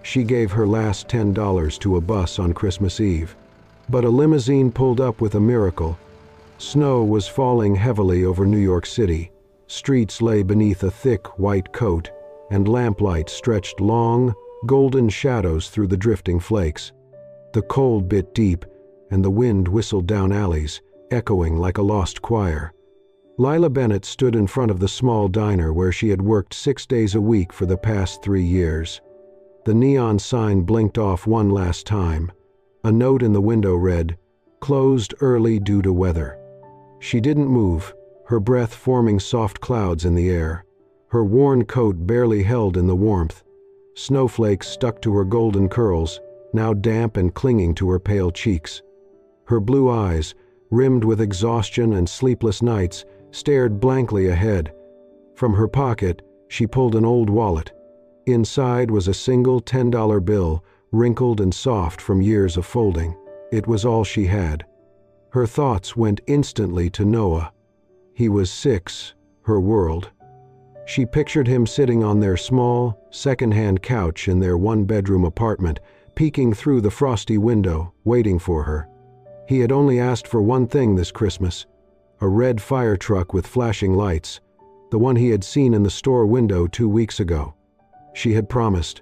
She gave her last $10 to a bus on Christmas Eve. But a limousine pulled up with a miracle. Snow was falling heavily over New York City. Streets lay beneath a thick white coat, and lamplight stretched long, golden shadows through the drifting flakes. The cold bit deep, and the wind whistled down alleys, echoing like a lost choir. Lila Bennett stood in front of the small diner where she had worked 6 days a week for the past 3 years. The neon sign blinked off one last time. A note in the window read, "Closed early due to weather." She didn't move, her breath forming soft clouds in the air. Her worn coat barely held in the warmth. Snowflakes stuck to her golden curls, now damp and clinging to her pale cheeks. Her blue eyes, rimmed with exhaustion and sleepless nights, stared blankly ahead. From her pocket, she pulled an old wallet. Inside was a single $10 bill, wrinkled and soft from years of folding. It was all she had. Her thoughts went instantly to Noah. He was 6, her world. She pictured him sitting on their small, second-hand couch in their one-bedroom apartment, peeking through the frosty window, waiting for her. He had only asked for one thing this Christmas: a red fire truck with flashing lights, the one he had seen in the store window 2 weeks ago. She had promised.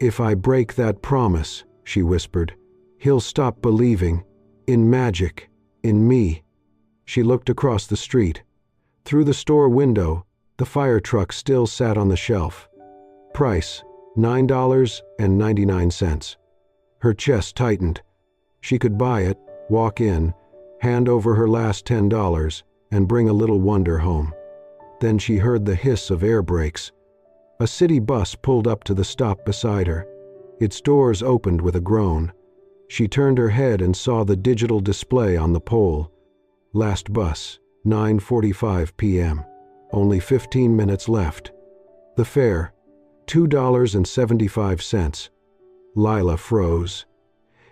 "If I break that promise," she whispered, "he'll stop believing in magic, in me." She looked across the street. Through the store window, the fire truck still sat on the shelf. Price, $9.99. Her chest tightened. She could buy it, walk in, hand over her last $10, and bring a little wonder home. Then she heard the hiss of air brakes. A city bus pulled up to the stop beside her. Its doors opened with a groan. She turned her head and saw the digital display on the pole. Last bus, 9:45 p.m. Only 15 minutes left. The fare, $2.75. Lila froze.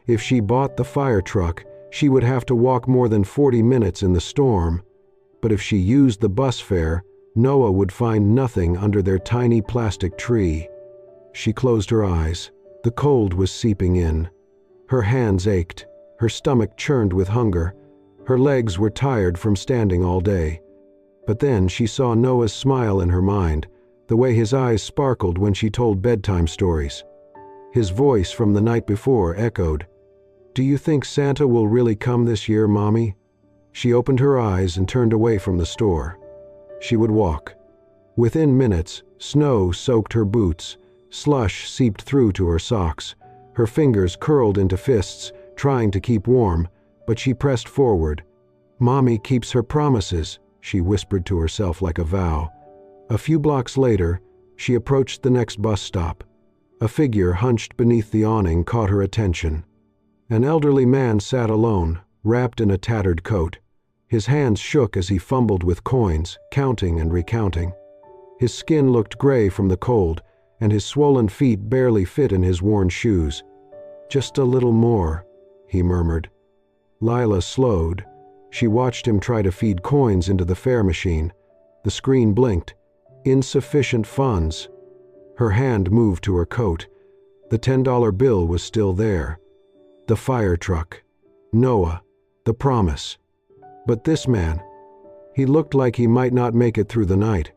If she bought the fire truck, she would have to walk more than 40 minutes in the storm. But if she used the bus fare, Noah would find nothing under their tiny plastic tree. She closed her eyes. The cold was seeping in. Her hands ached. Her stomach churned with hunger. Her legs were tired from standing all day. But then she saw Noah's smile in her mind, the way his eyes sparkled when she told bedtime stories. His voice from the night before echoed, "Do you think Santa will really come this year, Mommy?" She opened her eyes and turned away from the store. She would walk. Within minutes, snow soaked her boots. Slush seeped through to her socks. Her fingers curled into fists, trying to keep warm, but she pressed forward. "Mommy keeps her promises," she whispered to herself like a vow. A few blocks later, she approached the next bus stop. A figure hunched beneath the awning caught her attention. An elderly man sat alone, wrapped in a tattered coat. His hands shook as he fumbled with coins, counting and recounting. His skin looked gray from the cold, and his swollen feet barely fit in his worn shoes. "Just a little more," he murmured. Lila slowed. She watched him try to feed coins into the fare machine. The screen blinked. Insufficient funds. Her hand moved to her coat. The $10 bill was still there. The fire truck. Noah. The promise. But this man, he looked like he might not make it through the night.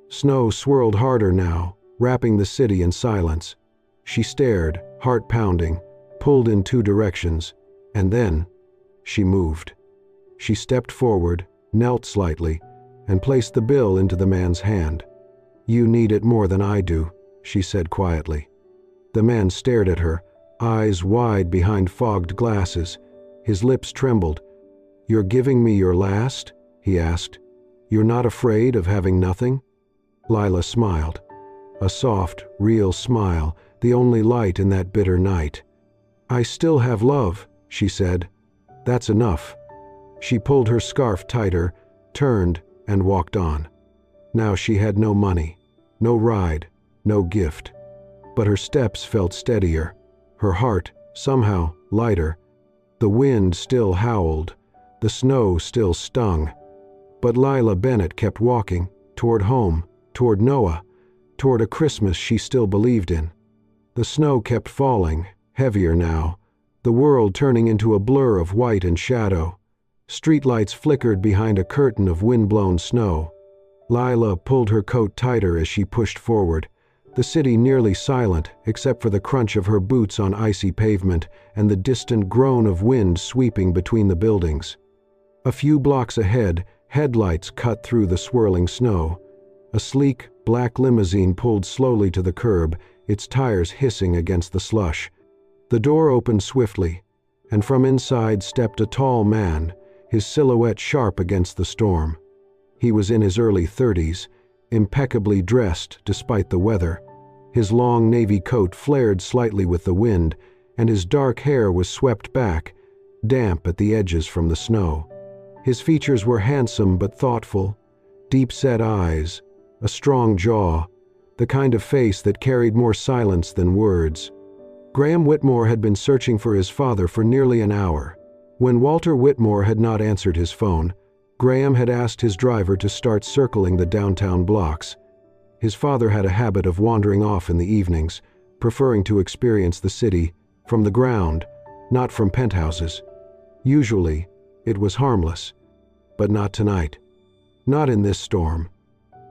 Snow swirled harder now, wrapping the city in silence. She stared, heart pounding, pulled in 2 directions, and then she moved. She stepped forward, knelt slightly, and placed the bill into the man's hand. "You need it more than I do," she said quietly. The man stared at her, eyes wide behind fogged glasses. His lips trembled. "You're giving me your last?" he asked. "You're not afraid of having nothing?" Lila smiled. A soft, real smile, the only light in that bitter night. "I still have love," she said. "That's enough." She pulled her scarf tighter, turned, and walked on. Now she had no money, no ride, no gift. But her steps felt steadier, her heart, somehow, lighter. The wind still howled, the snow still stung. But Lila Bennett kept walking, toward home, toward Noah, toward a Christmas she still believed in. The snow kept falling, heavier now, the world turning into a blur of white and shadow. Streetlights flickered behind a curtain of wind-blown snow. Lila pulled her coat tighter as she pushed forward, the city nearly silent except for the crunch of her boots on icy pavement and the distant groan of wind sweeping between the buildings. A few blocks ahead, headlights cut through the swirling snow. A sleek, black limousine pulled slowly to the curb, its tires hissing against the slush. The door opened swiftly, and from inside stepped a tall man, his silhouette sharp against the storm. He was in his early 30s, impeccably dressed despite the weather. His long navy coat flared slightly with the wind, and his dark hair was swept back, damp at the edges from the snow. His features were handsome but thoughtful, deep-set eyes, a strong jaw, the kind of face that carried more silence than words. Graham Whitmore had been searching for his father for nearly an hour. When Walter Whitmore had not answered his phone, Graham had asked his driver to start circling the downtown blocks. His father had a habit of wandering off in the evenings, preferring to experience the city from the ground, not from penthouses. Usually, it was harmless, but not tonight. Not in this storm.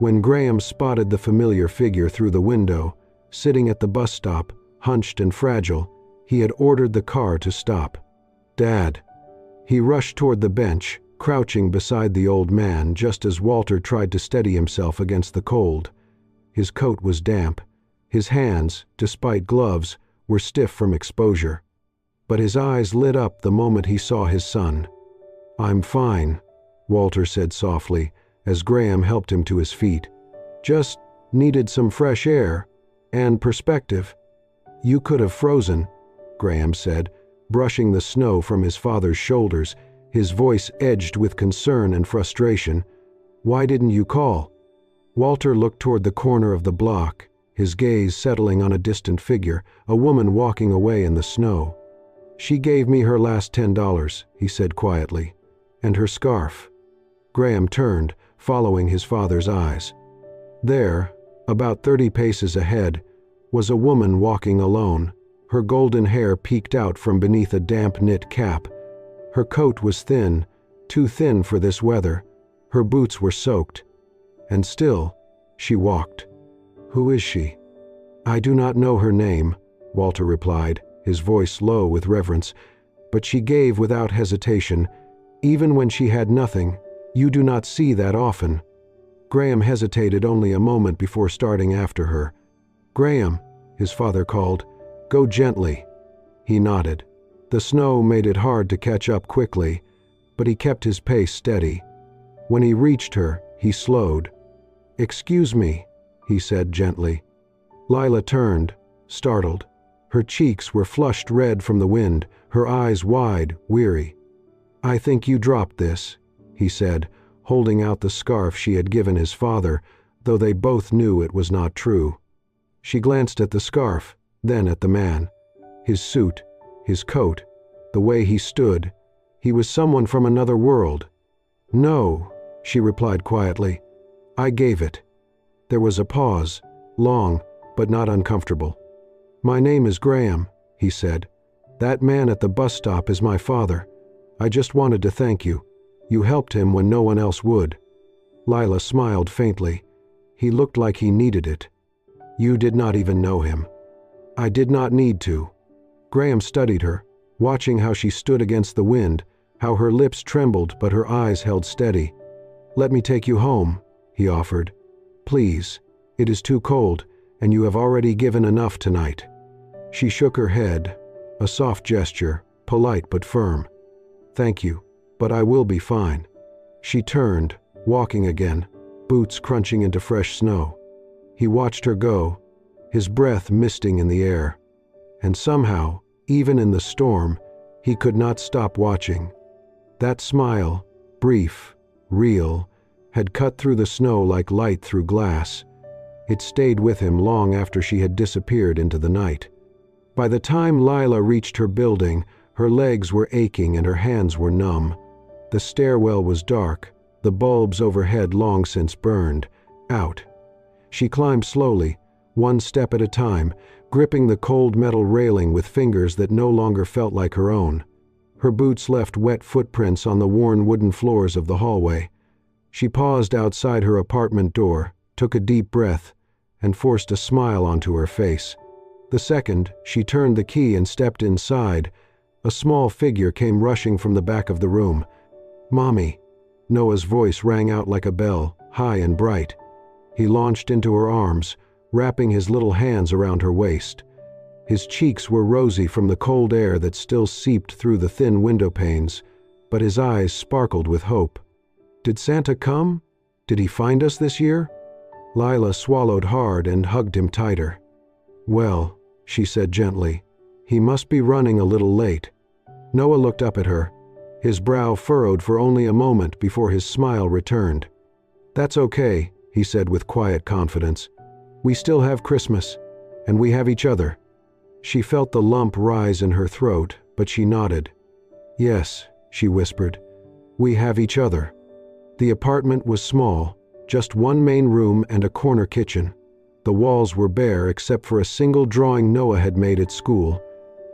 When Graham spotted the familiar figure through the window, sitting at the bus stop, hunched and fragile, he had ordered the car to stop. "Dad." He rushed toward the bench, crouching beside the old man just as Walter tried to steady himself against the cold. His coat was damp. His hands, despite gloves, were stiff from exposure. But his eyes lit up the moment he saw his son. "I'm fine," Walter said softly, as Graham helped him to his feet. "Just needed some fresh air and perspective." "You could have frozen," Graham said, brushing the snow from his father's shoulders, his voice edged with concern and frustration. "Why didn't you call?" Walter looked toward the corner of the block, his gaze settling on a distant figure, a woman walking away in the snow. "She gave me her last $10, he said quietly. "And her scarf." Graham turned, following his father's eyes. There, about 30 paces ahead, was a woman walking alone. Her golden hair peeked out from beneath a damp knit cap. Her coat was thin, too thin for this weather. Her boots were soaked. And still, she walked. "Who is she?" "I do not know her name," Walter replied, his voice low with reverence, "but she gave without hesitation, even when she had nothing. You do not see that often." Graham hesitated only a moment before starting after her. "Graham," his father called, "go gently." He nodded. The snow made it hard to catch up quickly, but he kept his pace steady. When he reached her, he slowed. "Excuse me," he said gently. Lila turned, startled. Her cheeks were flushed red from the wind, her eyes wide, weary. "I think you dropped this," he said, holding out the scarf she had given his father, though they both knew it was not true. She glanced at the scarf, then at the man. His suit, his coat, the way he stood. He was someone from another world. "No," she replied quietly. "I gave it." There was a pause, long, but not uncomfortable. "My name is Graham," he said. "That man at the bus stop is my father. I just wanted to thank you. You helped him when no one else would." Lila smiled faintly. He looked like he needed it. "You did not even know him." "I did not need to." Graham studied her, watching how she stood against the wind, how her lips trembled but her eyes held steady. "Let me take you home," he offered. "Please, it is too cold, and you have already given enough tonight." She shook her head, a soft gesture, polite but firm. "Thank you, but I will be fine." She turned, walking again, boots crunching into fresh snow. He watched her go, his breath misting in the air. And somehow, even in the storm, he could not stop watching. That smile, brief, real, had cut through the snow like light through glass. It stayed with him long after she had disappeared into the night. By the time Lila reached her building, her legs were aching and her hands were numb. The stairwell was dark, the bulbs overhead long since burned, out. She climbed slowly, one step at a time, gripping the cold metal railing with fingers that no longer felt like her own. Her boots left wet footprints on the worn wooden floors of the hallway. She paused outside her apartment door, took a deep breath, and forced a smile onto her face. The second she turned the key and stepped inside, a small figure came rushing from the back of the room. "Mommy!" Noah's voice rang out like a bell, high and bright. He launched into her arms, wrapping his little hands around her waist. His cheeks were rosy from the cold air that still seeped through the thin window panes, but his eyes sparkled with hope. "Did Santa come? Did he find us this year?" Lila swallowed hard and hugged him tighter. "Well," she said gently, "he must be running a little late." Noah looked up at her, his brow furrowed for only a moment before his smile returned. "That's okay," he said with quiet confidence. "We still have Christmas, and we have each other." She felt the lump rise in her throat, but she nodded. "Yes," she whispered, "we have each other." The apartment was small, just one main room and a corner kitchen. The walls were bare except for a single drawing Noah had made at school,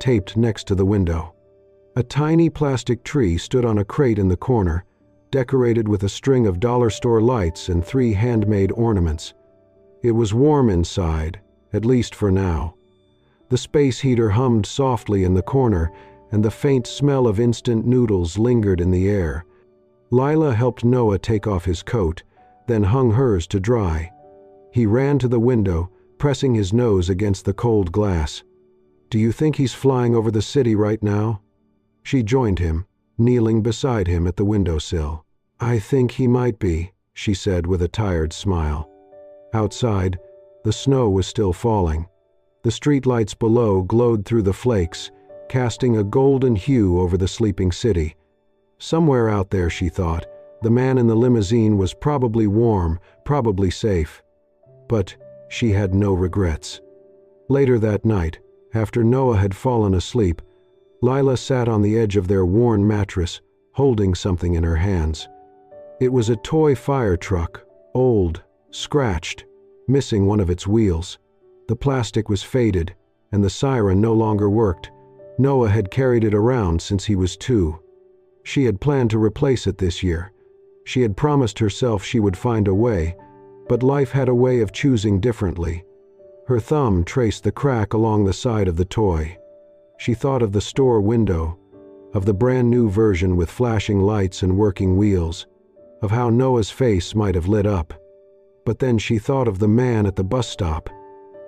taped next to the window. A tiny plastic tree stood on a crate in the corner, decorated with a string of dollar store lights and 3 handmade ornaments. It was warm inside, at least for now. The space heater hummed softly in the corner, and the faint smell of instant noodles lingered in the air. Lila helped Noah take off his coat, then hung hers to dry. He ran to the window, pressing his nose against the cold glass. "Do you think he's flying over the city right now?" She joined him, kneeling beside him at the windowsill. "I think he might be," she said with a tired smile. Outside, the snow was still falling. The streetlights below glowed through the flakes, casting a golden hue over the sleeping city. Somewhere out there, she thought, the man in the limousine was probably warm, probably safe. But she had no regrets. Later that night, after Noah had fallen asleep, Lila sat on the edge of their worn mattress, holding something in her hands. It was a toy fire truck, old, scratched, missing one of its wheels. The plastic was faded, and the siren no longer worked. Noah had carried it around since he was 2. She had planned to replace it this year. She had promised herself she would find a way, but life had a way of choosing differently. Her thumb traced the crack along the side of the toy. She thought of the store window, of the brand new version with flashing lights and working wheels, of how Noah's face might have lit up. But then she thought of the man at the bus stop.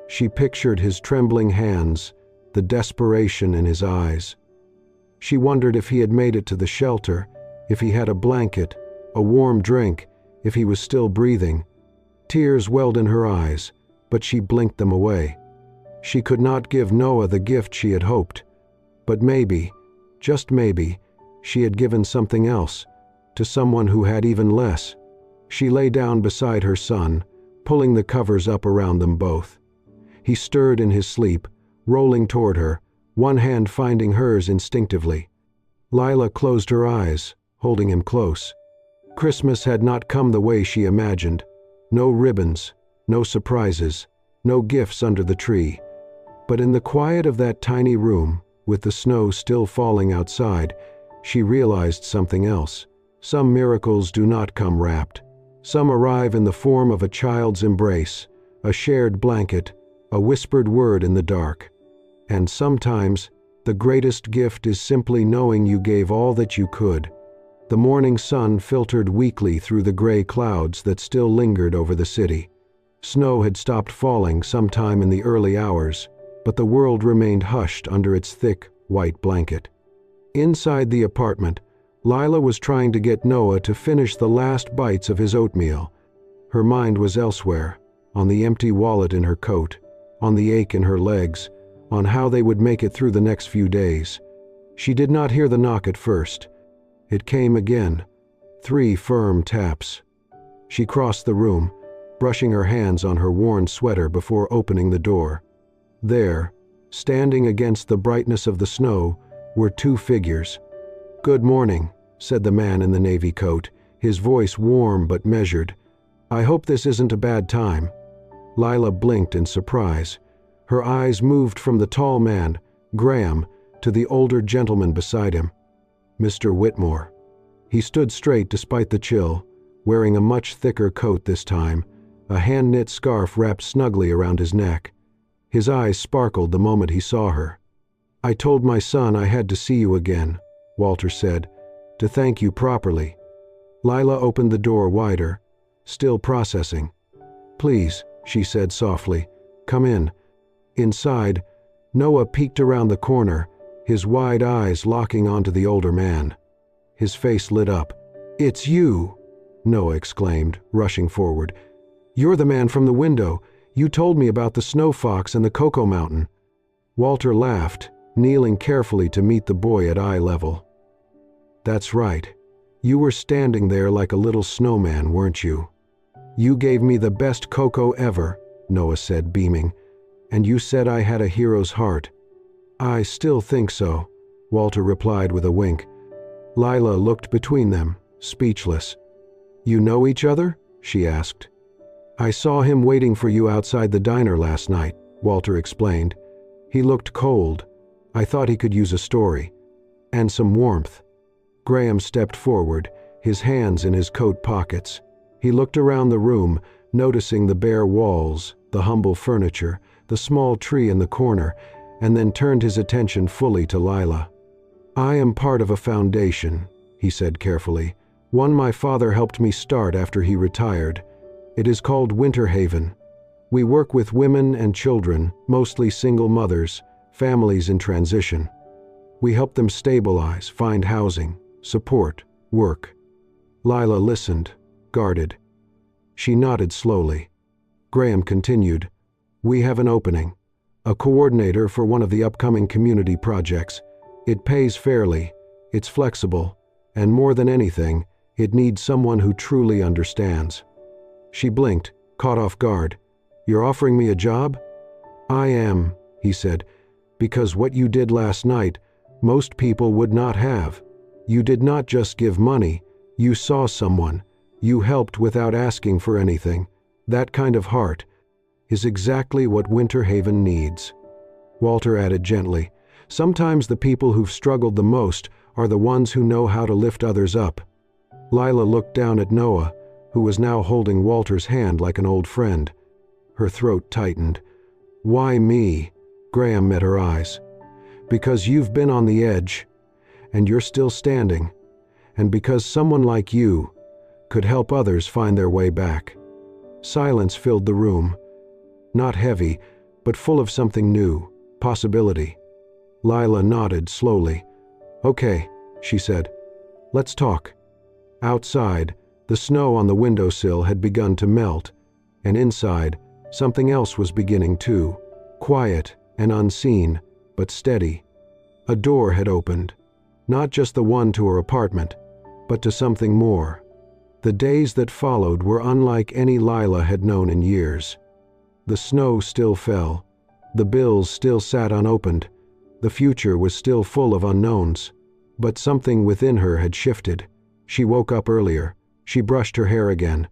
She pictured his trembling hands, the desperation in his eyes. She wondered if he had made it to the shelter, if he had a blanket, a warm drink, if he was still breathing. Tears welled in her eyes, but she blinked them away. She could not give Noah the gift she had hoped. But maybe, just maybe, she had given something else, to someone who had even less. She lay down beside her son, pulling the covers up around them both. He stirred in his sleep, rolling toward her, one hand finding hers instinctively. Lila closed her eyes, holding him close. Christmas had not come the way she imagined. No ribbons, no surprises, no gifts under the tree. But in the quiet of that tiny room, with the snow still falling outside, she realized something else. Some miracles do not come wrapped. Some arrive in the form of a child's embrace, a shared blanket, a whispered word in the dark. And sometimes, the greatest gift is simply knowing you gave all that you could. The morning sun filtered weakly through the gray clouds that still lingered over the city. Snow had stopped falling sometime in the early hours, but the world remained hushed under its thick, white blanket. Inside the apartment, Lila was trying to get Noah to finish the last bites of his oatmeal. Her mind was elsewhere, on the empty wallet in her coat, on the ache in her legs, on how they would make it through the next few days. She did not hear the knock at first. It came again, 3 firm taps. She crossed the room, brushing her hands on her worn sweater before opening the door. There, standing against the brightness of the snow, were 2 figures. "Good morning," said the man in the navy coat, his voice warm but measured. "I hope this isn't a bad time." Lila blinked in surprise. Her eyes moved from the tall man, Graham, to the older gentleman beside him, Mr. Whitmore. He stood straight despite the chill, wearing a much thicker coat this time, a hand-knit scarf wrapped snugly around his neck. His eyes sparkled the moment he saw her. "I told my son I had to see you again," Walter said, "to thank you properly." Lila opened the door wider, still processing. "Please," she said softly, "come in." Inside, Noah peeked around the corner, his wide eyes locking onto the older man. His face lit up. "It's you!" Noah exclaimed, rushing forward. "You're the man from the window. You told me about the snow fox and the cocoa mountain." Walter laughed, kneeling carefully to meet the boy at eye level. "That's right. You were standing there like a little snowman, weren't you? You gave me the best cocoa ever," Noah said, beaming, "and you said I had a hero's heart." "I still think so," Walter replied with a wink. Lila looked between them, speechless. "You know each other?" she asked. "I saw him waiting for you outside the diner last night," Walter explained. "He looked cold. I thought he could use a story. And some warmth." Graham stepped forward, his hands in his coat pockets. He looked around the room, noticing the bare walls, the humble furniture, the small tree in the corner, and then turned his attention fully to Lila. "I am part of a foundation," he said carefully, "one my father helped me start after he retired. It is called Winter Haven. We work with women and children, mostly single mothers, families in transition. We help them stabilize, find housing, support, work." Lila listened, guarded. She nodded slowly. Graham continued, "We have an opening, a coordinator for one of the upcoming community projects. It pays fairly, it's flexible, and more than anything, it needs someone who truly understands." She blinked, caught off guard. "You're offering me a job?" "I am," he said, "because what you did last night, most people would not have. You did not just give money, you saw someone. You helped without asking for anything. That kind of heart is exactly what Winter Haven needs." Walter added gently, "Sometimes the people who've struggled the most are the ones who know how to lift others up." Lila looked down at Noah, who was now holding Walter's hand like an old friend. Her throat tightened. "Why me?" Graham met her eyes. "Because you've been on the edge, and you're still standing, and because someone like you could help others find their way back." Silence filled the room, not heavy, but full of something new, possibility. Lila nodded slowly. "Okay," she said. "Let's talk." Outside, the snow on the windowsill had begun to melt, and inside, something else was beginning too, quiet and unseen, but steady. A door had opened, not just the one to her apartment, but to something more. The days that followed were unlike any Lila had known in years. The snow still fell, the bills still sat unopened, the future was still full of unknowns, but something within her had shifted. She woke up earlier, she brushed her hair again.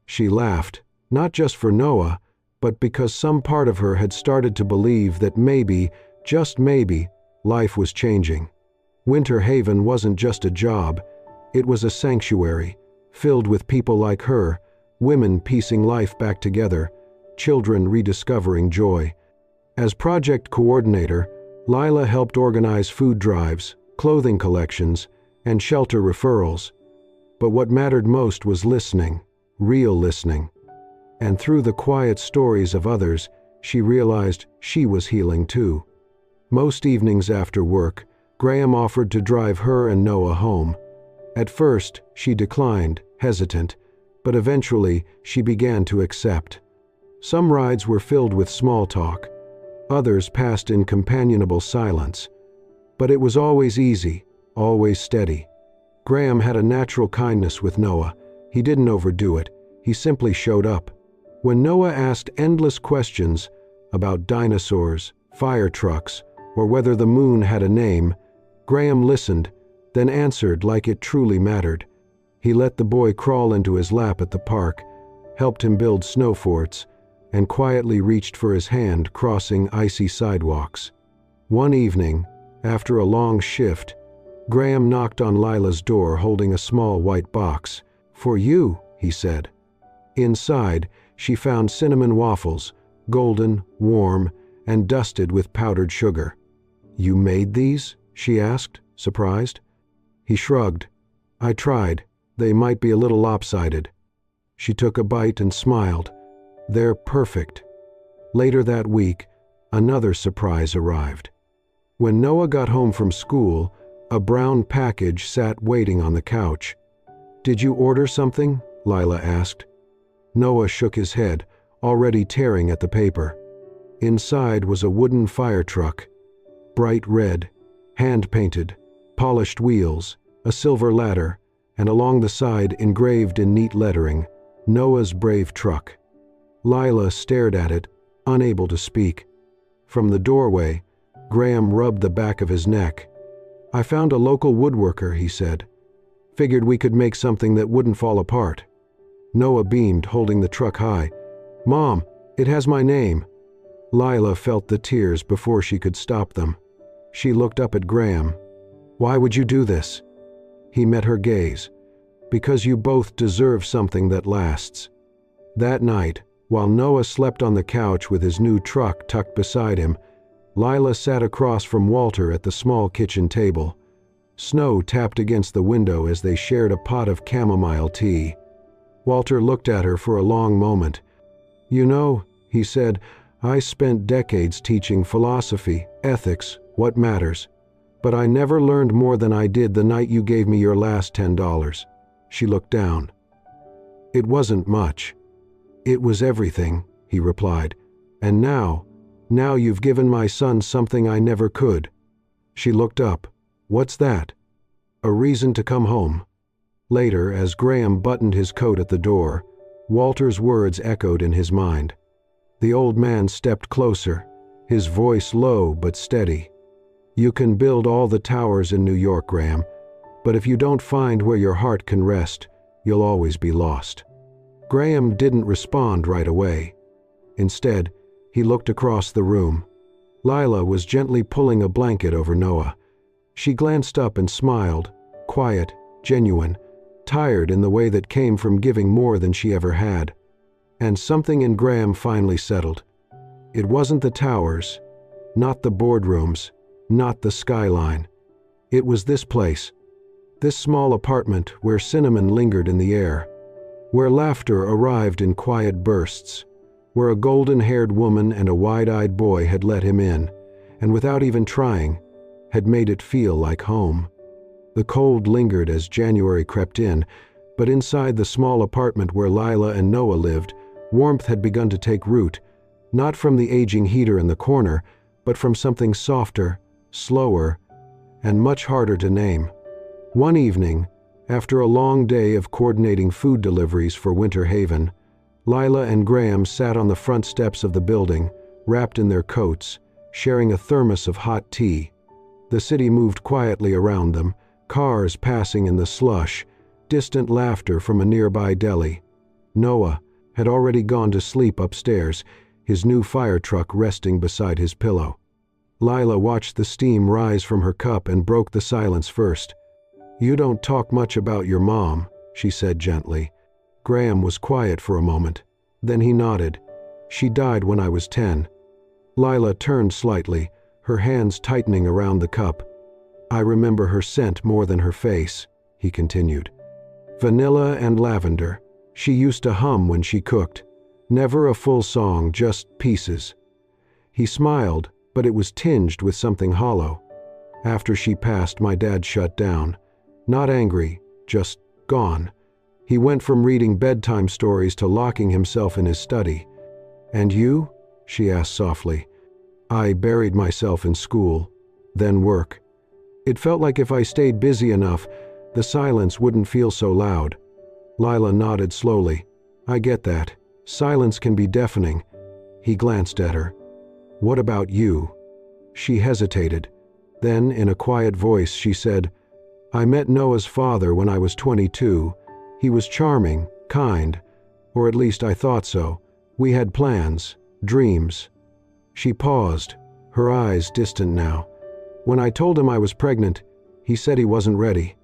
She laughed, not just for Noah, but because some part of her had started to believe that maybe, just maybe, life was changing. Winter Haven wasn't just a job, it was a sanctuary, filled with people like her, women piecing life back together, children rediscovering joy. As project coordinator, Lila helped organize food drives, clothing collections, and shelter referrals. But what mattered most was listening, real listening. And through the quiet stories of others, she realized she was healing too. Most evenings after work, Graham offered to drive her and Noah home. At first, she declined, hesitant, but eventually she began to accept. Some rides were filled with small talk, others passed in companionable silence. But it was always easy, always steady. Graham had a natural kindness with Noah. He didn't overdo it, he simply showed up. When Noah asked endless questions about dinosaurs, fire trucks, or whether the moon had a name, Graham listened, then answered like it truly mattered. He let the boy crawl into his lap at the park, helped him build snow forts, and quietly reached for his hand, crossing icy sidewalks. One evening, after a long shift, Graham knocked on Lila's door holding a small white box. "For you," he said. Inside, she found cinnamon waffles, golden, warm, and dusted with powdered sugar. "You made these?" she asked, surprised. He shrugged. "I tried. They might be a little lopsided." She took a bite and smiled. "They're perfect." Later that week, another surprise arrived. When Noah got home from school, a brown package sat waiting on the couch. "Did you order something?" Lila asked. Noah shook his head, already tearing at the paper. Inside was a wooden fire truck, bright red, hand-painted, polished wheels, a silver ladder, and along the side, engraved in neat lettering, "Noah's Brave Truck." Lila stared at it, unable to speak. From the doorway, Graham rubbed the back of his neck. "I found a local woodworker," he said. "Figured we could make something that wouldn't fall apart." Noah beamed, holding the truck high. "Mom, it has my name." Lila felt the tears before she could stop them. She looked up at Graham. "Why would you do this?" He met her gaze. "Because you both deserve something that lasts." That night, while Noah slept on the couch with his new truck tucked beside him, Lila sat across from Walter at the small kitchen table. Snow tapped against the window as they shared a pot of chamomile tea. Walter looked at her for a long moment. "You know," he said, "I spent decades teaching philosophy, ethics, what matters. But I never learned more than I did the night you gave me your last $10. She looked down. "It wasn't much." "It was everything," he replied. "And now you've given my son something I never could." She looked up. "What's that?" "A reason to come home." Later, as Graham buttoned his coat at the door, Walter's words echoed in his mind. The old man stepped closer, his voice low but steady. "You can build all the towers in New York, Graham, but if you don't find where your heart can rest, you'll always be lost." Graham didn't respond right away. Instead, he looked across the room. Lila was gently pulling a blanket over Noah. She glanced up and smiled, quiet, genuine, tired in the way that came from giving more than she ever had. And something in Graham finally settled. It wasn't the towers, not the boardrooms, not the skyline. It was this place, this small apartment where cinnamon lingered in the air, where laughter arrived in quiet bursts, where a golden-haired woman and a wide-eyed boy had let him in, and without even trying, had made it feel like home. The cold lingered as January crept in, but inside the small apartment where Lila and Noah lived, warmth had begun to take root, not from the aging heater in the corner, but from something softer, slower, and much harder to name. One evening, after a long day of coordinating food deliveries for Winter Haven, Lila and Graham sat on the front steps of the building, wrapped in their coats, sharing a thermos of hot tea. The city moved quietly around them, cars passing in the slush, distant laughter from a nearby deli. Noah had already gone to sleep upstairs, his new fire truck resting beside his pillow. Lila watched the steam rise from her cup and broke the silence first. "You don't talk much about your mom," she said gently. Graham was quiet for a moment. Then he nodded. "She died when I was 10. Lila turned slightly, her hands tightening around the cup. "I remember her scent more than her face," he continued. "Vanilla and lavender. She used to hum when she cooked. Never a full song, just pieces." He smiled, but it was tinged with something hollow. "After she passed, my dad shut down. Not angry, just gone. He went from reading bedtime stories to locking himself in his study." "And you?" she asked softly. "I buried myself in school, then work. It felt like if I stayed busy enough, the silence wouldn't feel so loud." Lila nodded slowly. "I get that. Silence can be deafening." He glanced at her. "What about you?" She hesitated. Then, in a quiet voice, she said, "I met Noah's father when I was 22. He was charming, kind, or at least I thought so. We had plans, dreams." She paused, her eyes distant now. "When I told him I was pregnant, he said he wasn't ready.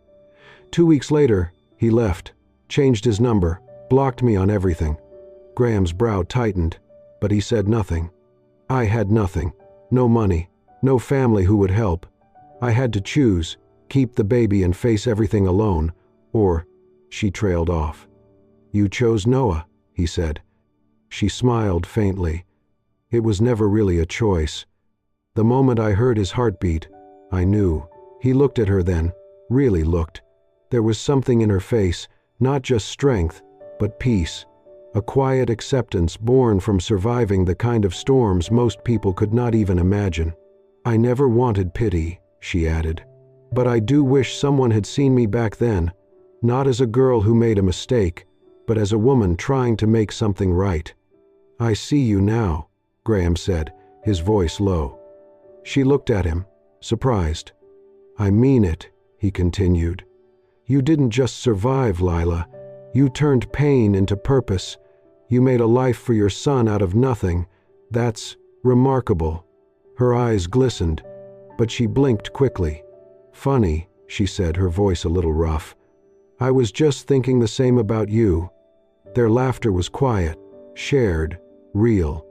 2 weeks later, he left, changed his number, blocked me on everything." Graham's brow tightened, but he said nothing. "I had nothing. No money, no family who would help. I had to choose, keep the baby and face everything alone, or—" She trailed off. "You chose Noah," he said. She smiled faintly. "It was never really a choice. The moment I heard his heartbeat, I knew." He looked at her then, really looked. There was something in her face, not just strength, but peace. A quiet acceptance born from surviving the kind of storms most people could not even imagine. "I never wanted pity," she added. "But I do wish someone had seen me back then, not as a girl who made a mistake, but as a woman trying to make something right." "I see you now," Graham said, his voice low. She looked at him, surprised. "I mean it," he continued. "You didn't just survive, Lila. You turned pain into purpose. You made a life for your son out of nothing. That's remarkable." Her eyes glistened, but she blinked quickly. "Funny," she said, her voice a little rough. "I was just thinking the same about you." Their laughter was quiet, shared, real.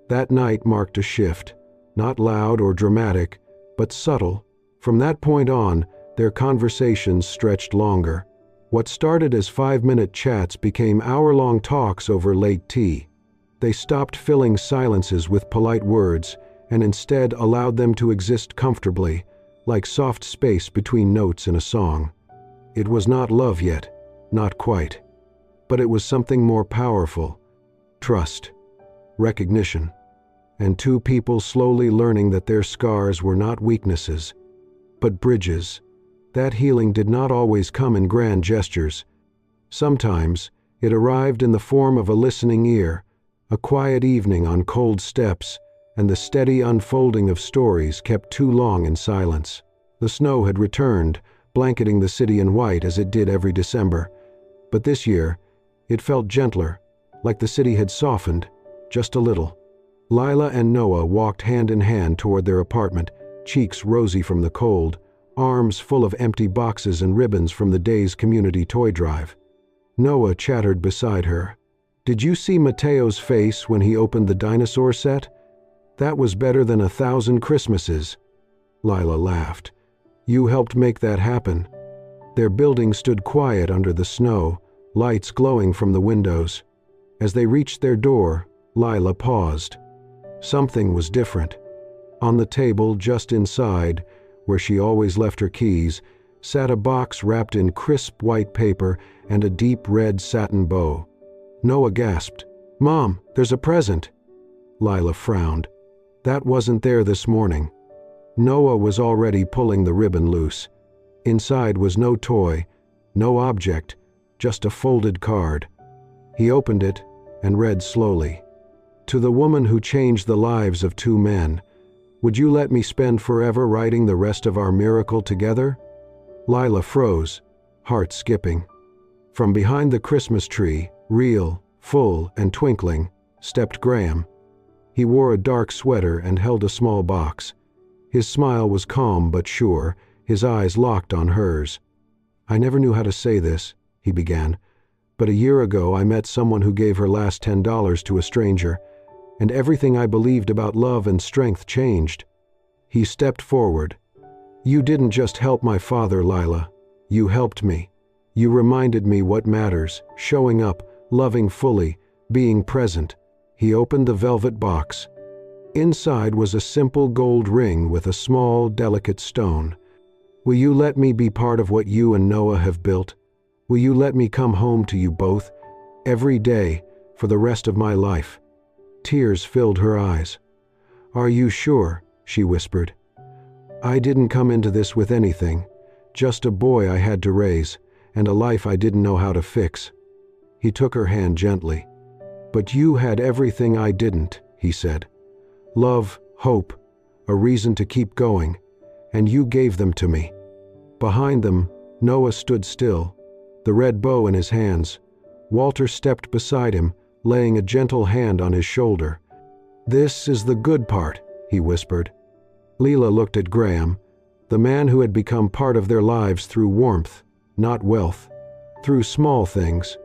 That night marked a shift, not loud or dramatic, but subtle. From that point on, their conversations stretched longer. What started as 5-minute chats became hour-long talks over late tea. They stopped filling silences with polite words and instead allowed them to exist comfortably, like soft space between notes in a song. It was not love yet, not quite. But it was something more powerful. Trust. Recognition. And two people slowly learning that their scars were not weaknesses, but bridges. That healing did not always come in grand gestures. Sometimes it arrived in the form of a listening ear, a quiet evening on cold steps, and the steady unfolding of stories kept too long in silence. The snow had returned, blanketing the city in white as it did every December. But this year, it felt gentler, like the city had softened, just a little. Lila and Noah walked hand in hand toward their apartment, cheeks rosy from the cold, arms full of empty boxes and ribbons from the day's community toy drive. Noah chattered beside her. "Did you see Mateo's face when he opened the dinosaur set? That was better than 1,000 Christmases." Lila laughed. "You helped make that happen." Their building stood quiet under the snow, lights glowing from the windows. As they reached their door, Lila paused. Something was different. On the table just inside, where she always left her keys, sat a box wrapped in crisp white paper and a deep red satin bow. Noah gasped, "Mom, there's a present." Lila frowned. That wasn't there this morning. Noah was already pulling the ribbon loose. Inside was no toy, no object, just a folded card. He opened it and read slowly. "To the woman who changed the lives of 2 men, would you let me spend forever writing the rest of our miracle together?" Lila froze, heart skipping. From behind the Christmas tree, real, full, and twinkling, stepped Graham. He wore a dark sweater and held a small box. His smile was calm but sure, his eyes locked on hers. "I never knew how to say this," he began, "but a year ago I met someone who gave her last $10 to a stranger, and everything I believed about love and strength changed." He stepped forward. "You didn't just help my father, Lila. You helped me. You reminded me what matters, showing up, loving fully, being present." He opened the velvet box. Inside was a simple gold ring with a small, delicate stone. "Will you let me be part of what you and Noah have built? Will you let me come home to you both, every day, for the rest of my life?" Tears filled her eyes. "Are you sure?" she whispered. "I didn't come into this with anything, just a boy I had to raise, and a life I didn't know how to fix." He took her hand gently. "But you had everything I didn't," he said. "Love, hope, a reason to keep going, and you gave them to me." Behind them, Noah stood still, the red bow in his hands. Walter stepped beside him, laying a gentle hand on his shoulder. "This is the good part," he whispered. Leela looked at Graham, the man who had become part of their lives through warmth, not wealth, through small things,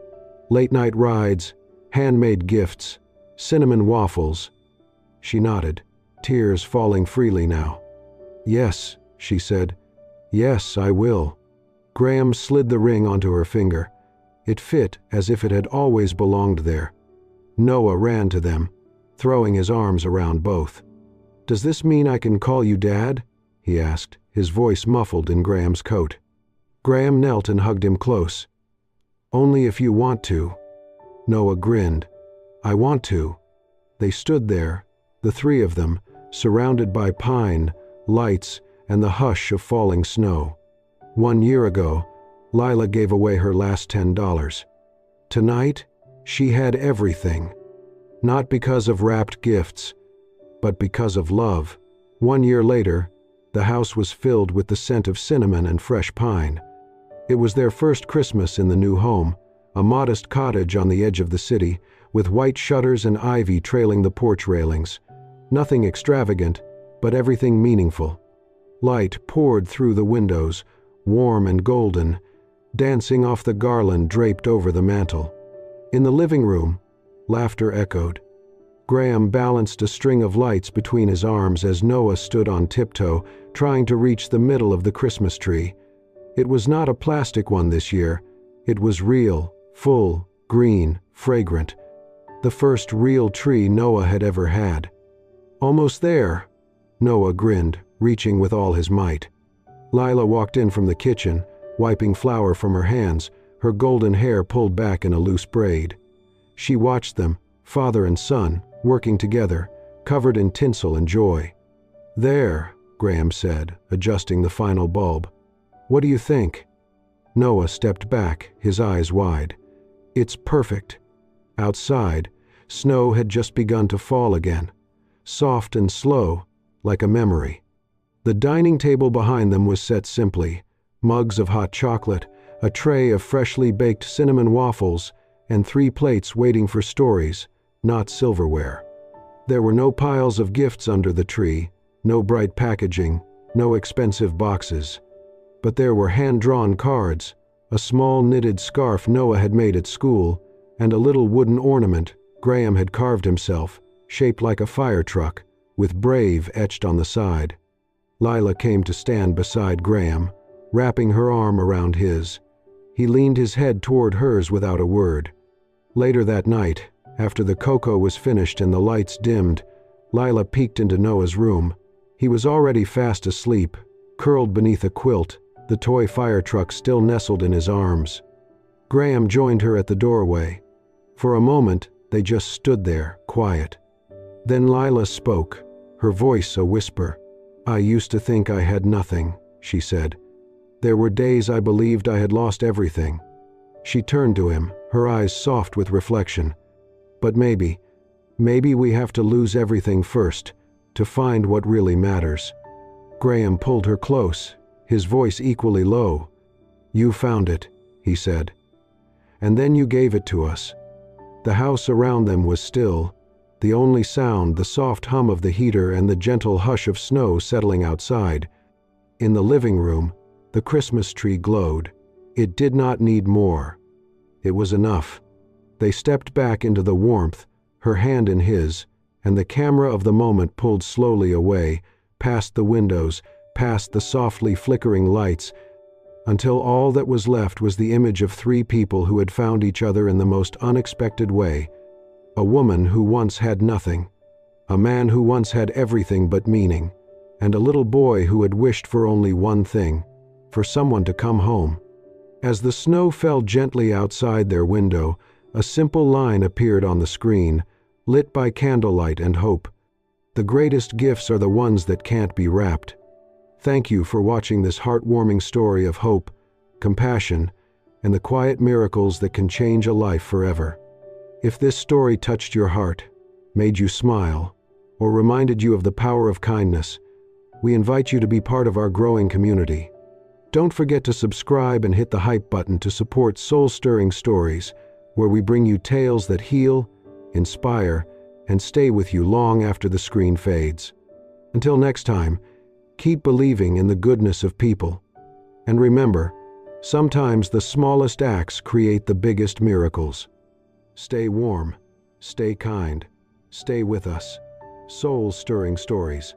late-night rides, handmade gifts, cinnamon waffles. She nodded, tears falling freely now. "Yes," she said. "Yes, I will." Graham slid the ring onto her finger. It fit as if it had always belonged there. Noah ran to them, throwing his arms around both. "Does this mean I can call you Dad?" he asked, his voice muffled in Graham's coat. Graham knelt and hugged him close. "Only if you want to." Noah grinned. "I want to." They stood there, the three of them, surrounded by pine, lights, and the hush of falling snow. 1 year ago, Lila gave away her last $10. Tonight, she had everything. Not because of wrapped gifts, but because of love. 1 year later, the house was filled with the scent of cinnamon and fresh pine. It was their first Christmas in the new home, a modest cottage on the edge of the city, with white shutters and ivy trailing the porch railings. Nothing extravagant, but everything meaningful. Light poured through the windows, warm and golden, dancing off the garland draped over the mantel. In the living room, laughter echoed. Graham balanced a string of lights between his arms as Noah stood on tiptoe, trying to reach the middle of the Christmas tree. It was not a plastic one this year. It was real, full, green, fragrant. The first real tree Noah had ever had. "Almost there," Noah grinned, reaching with all his might. Lila walked in from the kitchen, wiping flour from her hands, her golden hair pulled back in a loose braid. She watched them, father and son, working together, covered in tinsel and joy. "There," Graham said, adjusting the final bulb. "What do you think?" Noah stepped back, his eyes wide. "It's perfect." Outside, snow had just begun to fall again, soft and slow, like a memory. The dining table behind them was set simply, mugs of hot chocolate, a tray of freshly baked cinnamon waffles, and 3 plates waiting for stories, not silverware. There were no piles of gifts under the tree, no bright packaging, no expensive boxes. But there were hand-drawn cards, a small knitted scarf Noah had made at school, and a little wooden ornament Graham had carved himself, shaped like a fire truck, with Brave etched on the side. Lila came to stand beside Graham, wrapping her arm around his. He leaned his head toward hers without a word. Later that night, after the cocoa was finished and the lights dimmed, Lila peeked into Noah's room. He was already fast asleep, curled beneath a quilt, the toy fire truck still nestled in his arms. Graham joined her at the doorway. For a moment, they just stood there, quiet. Then Lila spoke, her voice a whisper. "I used to think I had nothing," she said. "There were days I believed I had lost everything." She turned to him, her eyes soft with reflection. "But maybe we have to lose everything first, to find what really matters." Graham pulled her close, his voice equally low. "You found it," he said. "And then you gave it to us." The house around them was still, the only sound the soft hum of the heater and the gentle hush of snow settling outside. In the living room, the Christmas tree glowed. It did not need more. It was enough. They stepped back into the warmth, her hand in his, and the camera of the moment pulled slowly away, past the windows, past the softly flickering lights, until all that was left was the image of 3 people who had found each other in the most unexpected way. A woman who once had nothing, a man who once had everything but meaning, and a little boy who had wished for only one thing, for someone to come home. As the snow fell gently outside their window, a simple line appeared on the screen, lit by candlelight and hope. "The greatest gifts are the ones that can't be wrapped." Thank you for watching this heartwarming story of hope, compassion, and the quiet miracles that can change a life forever. If this story touched your heart, made you smile, or reminded you of the power of kindness, we invite you to be part of our growing community. Don't forget to subscribe and hit the hype button to support soul-stirring stories, where we bring you tales that heal, inspire, and stay with you long after the screen fades. Until next time, keep believing in the goodness of people. And remember, sometimes the smallest acts create the biggest miracles. Stay warm, stay kind, stay with us. Soul-stirring stories.